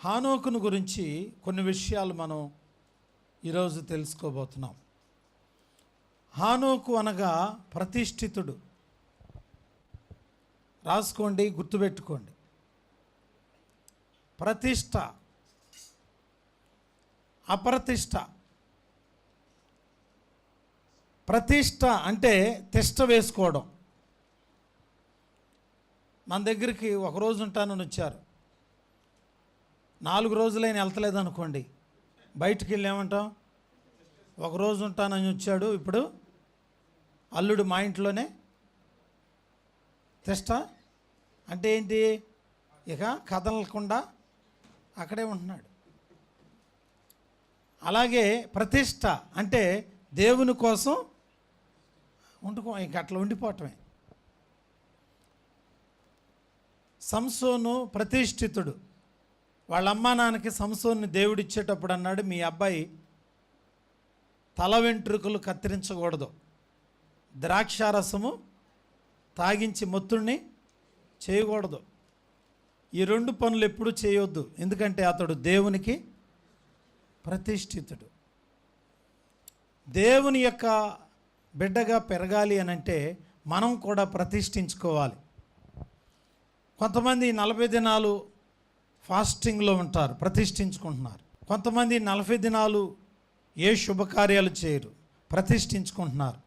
హానోకును గురించి కొన్ని విషయాలు మనం ఈరోజు తెలుసుకోబోతున్నాం. హానోకు అనగా ప్రతిష్ఠితుడు. రాసుకోండి, గుర్తుపెట్టుకోండి. ప్రతిష్ఠ, అప్రతిష్ఠ. ప్రతిష్ఠ అంటే తిష్ట వేసుకోవడం. మన దగ్గరికి ఒకరోజు ఉంటానని వచ్చారు, 4 రోజులైన వెళ్తలేదు అనుకోండి, బయటికి వెళ్ళి ఏమంటాం? ఒకరోజు ఉంటానని వచ్చాడు, ఇప్పుడు అల్లుడు మా ఇంట్లోనే. తిష్ట అంటే ఏంటి? ఇక కదలకుండా అక్కడే ఉంటున్నాడు. అలాగే ప్రతిష్ఠ అంటే దేవుని కోసం ఇంక అట్లా ఉండిపోవటమే. సంసోను ప్రతిష్ఠితుడు. వాళ్ళ అమ్మా నాన్నకి సంసోన్ని దేవుడిచ్చేటప్పుడు అన్నాడు, మీ అబ్బాయి తల వెంట్రుకలు కత్తిరించకూడదు, ద్రాక్షారసము తాగించి మొత్తుడిని చేయకూడదు. ఈ 2 పనులు ఎప్పుడు చేయొద్దు, ఎందుకంటే అతడు దేవునికి ప్రతిష్ఠితుడు. దేవుని యొక్క బిడ్డగా పెరగాలి అని అంటే మనం కూడా ప్రతిష్ఠించుకోవాలి. కొంతమంది 40 దినాలు ఫాస్టింగ్లో ఉంటారు, ప్రతిష్ఠించుకుంటున్నారు. కొంతమంది 40 దినాలు ఏ శుభకార్యాలు చేయరు, ప్రతిష్ఠించుకుంటున్నారు.